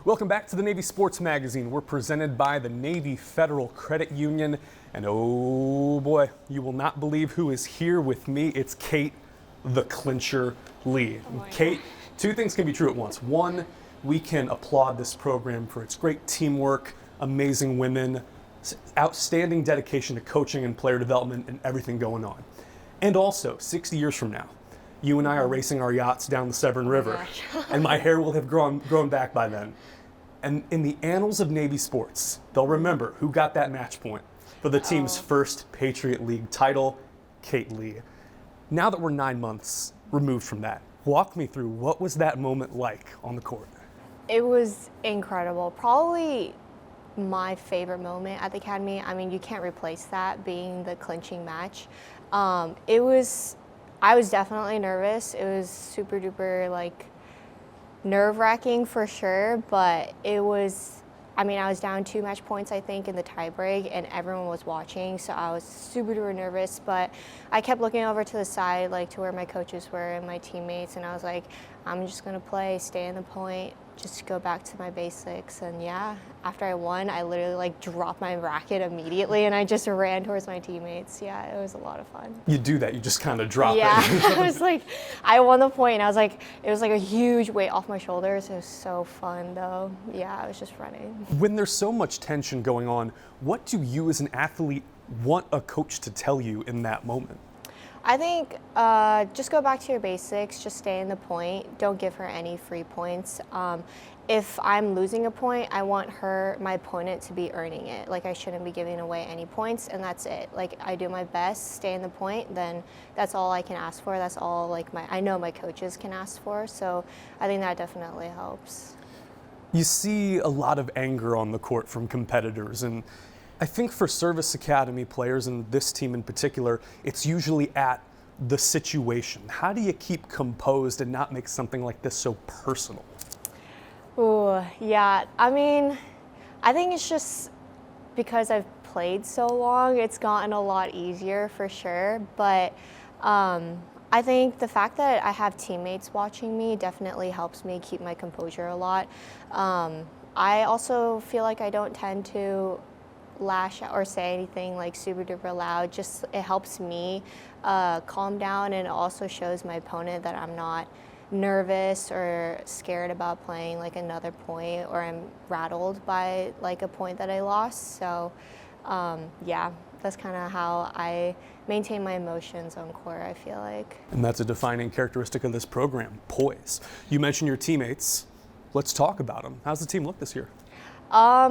Welcome back to the Navy Sports Magazine. We're presented by the Navy Federal Credit Union. And oh boy, you will not believe who is here with me. It's Kate, the Clincher Lee. Kate, two things can be true at once. One, we can applaud this program for its great teamwork, amazing women, outstanding dedication to coaching and player development and everything going on. And also, 60 years from now, you and I are racing our yachts down the Severn River, and my hair will have grown back by then. And in the annals of Navy sports, they'll remember who got that match point for the team's first Patriot League title, Kate Lee. Now that we're 9 months removed from that, walk me through what was that moment like on the court? It was incredible. Probably my favorite moment at the Academy. I mean, you can't replace that being the clinching match. I was definitely nervous. It was super duper nerve-wracking for sure, but I was down 2 match points, I think, in the tiebreak, and everyone was watching, so I was super duper nervous, but I kept looking over to the side, to where my coaches were and my teammates, and I was like, I'm just gonna play, stay in the point, just go back to my basics. And yeah, after I won, I literally dropped my racket immediately and I just ran towards my teammates. Yeah, it was a lot of fun. You do that, you just kind of drop it. Yeah, I won the point and it was like a huge weight off my shoulders. It was so fun though. Yeah, I was just running. When there's so much tension going on, what do you as an athlete want a coach to tell you in that moment? I think just go back to your basics, just stay in the point, don't give her any free points. If I'm losing a point, I want my opponent to be earning it. I shouldn't be giving away any points, and that's it. I do my best, stay in the point, then that's all I can ask for. That's all I know my coaches can ask for, so I think that definitely helps. You see a lot of anger on the court from competitors, and I think for service academy players, and this team in particular, it's usually at the situation. How do you keep composed and not make something like this so personal? Ooh, yeah. I think it's just because I've played so long, it's gotten a lot easier for sure. But I think the fact that I have teammates watching me definitely helps me keep my composure a lot. I also feel like I don't tend to lash out or say anything super duper loud. Just it helps me calm down, and it also shows my opponent that I'm not nervous or scared about playing another point, or I'm rattled by a point that I lost. So yeah, that's kind of how I maintain my emotions on court, I feel like. And that's a defining characteristic of this program, poise. You mentioned your teammates. Let's talk about them. How's the team look this year?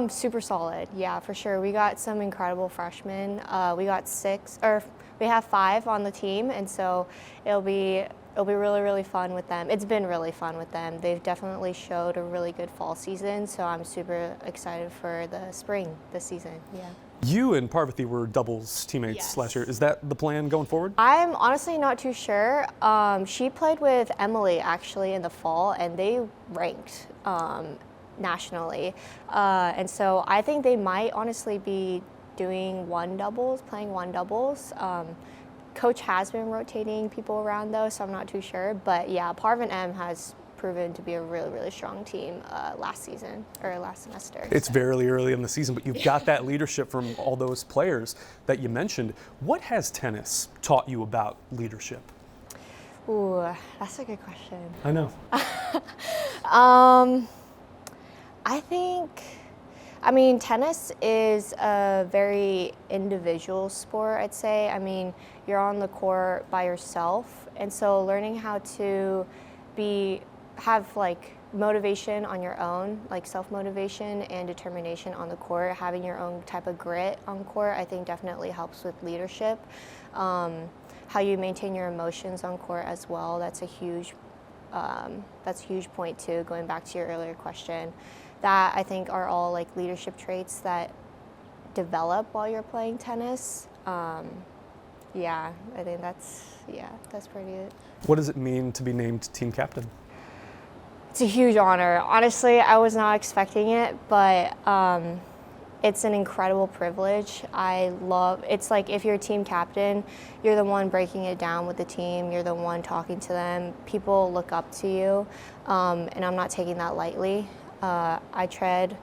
Super solid, yeah, for sure. We got some incredible freshmen. We have 5 on the team, and so it'll be really, really fun with them. It's been really fun with them. They've definitely showed a really good fall season, so I'm super excited for the spring this season, yeah. You and Parvati were doubles teammates last year. Is that the plan going forward? I'm honestly not too sure. She played with Emily actually in the fall, and they ranked nationally, and so I think they might honestly be doing playing one doubles. Coach has been rotating people around though, so I'm not too sure. But yeah, Parv and M has proven to be a really, really strong team last semester. It's very early in the season, but you've got that leadership from all those players that you mentioned. What has tennis taught you about leadership? Ooh, that's a good question. I know. Tennis is a very individual sport, I'd say. You're on the court by yourself, and so learning how to have motivation on your own, self-motivation and determination on the court, having your own type of grit on court, I think definitely helps with leadership. How you maintain your emotions on court as well, that's a huge point too, going back to your earlier question. That I think are all leadership traits that develop while you're playing tennis. Yeah, I think that's pretty it. What does it mean to be named team captain? It's a huge honor. Honestly, I was not expecting it, but it's an incredible privilege. It's if you're a team captain, you're the one breaking it down with the team, you're the one talking to them, people look up to you, and I'm not taking that lightly. I tread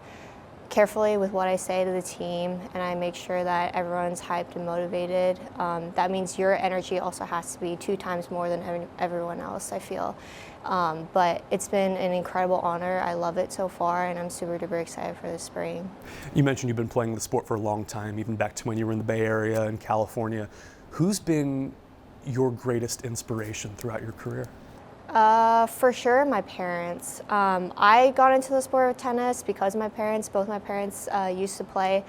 carefully with what I say to the team, and I make sure that everyone's hyped and motivated. That means your energy also has to be 2 times more than everyone else, I feel. But it's been an incredible honor. I love it so far, and I'm super duper excited for the spring. You mentioned you've been playing the sport for a long time, even back to when you were in the Bay Area in California. Who's been your greatest inspiration throughout your career? For sure, my parents. I got into the sport of tennis because my parents, both my parents used to play,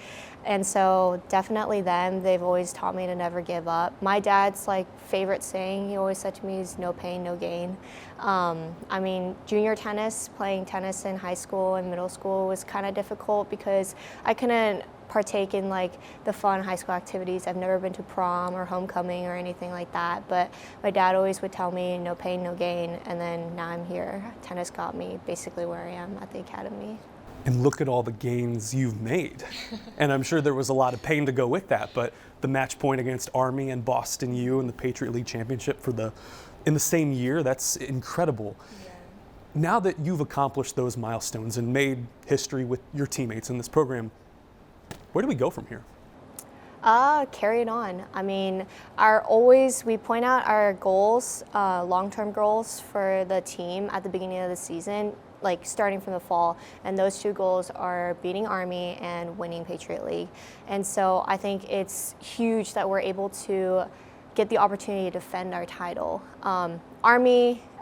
and so definitely them. They've always taught me to never give up. My dad's favorite saying, he always said to me, is no pain, no gain. I mean, junior tennis, playing tennis in high school and middle school was kind of difficult because I couldn't partake in the fun high school activities. I've never been to prom or homecoming or anything like that, but my dad always would tell me no pain, no gain, and then now I'm here. Tennis got me basically where I am at the academy. And look at all the gains you've made. And I'm sure there was a lot of pain to go with that, but the match point against Army and Boston U in the Patriot League Championship in the same year, that's incredible. Yeah. Now that you've accomplished those milestones and made history with your teammates in this program, where do we go from here? Carry it on. I mean, we point out our goals, long-term goals for the team at the beginning of the season, starting from the fall, and those 2 goals are beating Army and winning Patriot League. And so I think it's huge that we're able to get the opportunity to defend our title.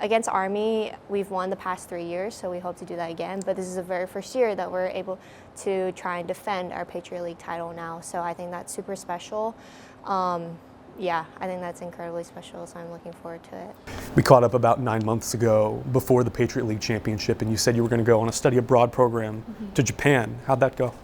Against Army, we've won the past 3 years, so we hope to do that again. But this is the very first year that we're able to try and defend our Patriot League title now. So I think that's super special. Yeah, I think that's incredibly special, so I'm looking forward to it. We caught up about 9 months ago before the Patriot League Championship, and you said you were going to go on a study abroad program to Japan. How'd that go?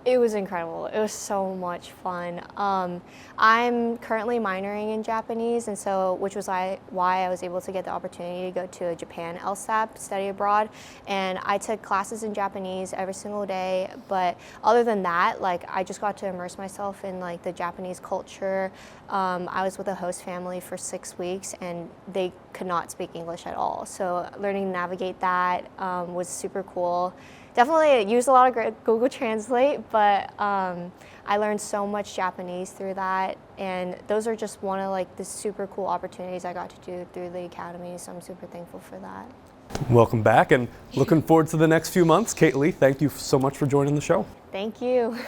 It was incredible. It was so much fun. I'm currently minoring in Japanese, and so which was why I was able to get the opportunity to go to a Japan LSAP study abroad. And I took classes in Japanese every single day. But other than that, I just got to immerse myself in the Japanese culture. I was with a host family for 6 weeks, and they could not speak English at all. So learning to navigate that was super cool. Definitely used a lot of Google Translate, but I learned so much Japanese through that, and those are just one of the super cool opportunities I got to do through the academy, so I'm super thankful for that. Welcome back, and looking forward to the next few months. Kate Lee, thank you so much for joining the show. Thank you.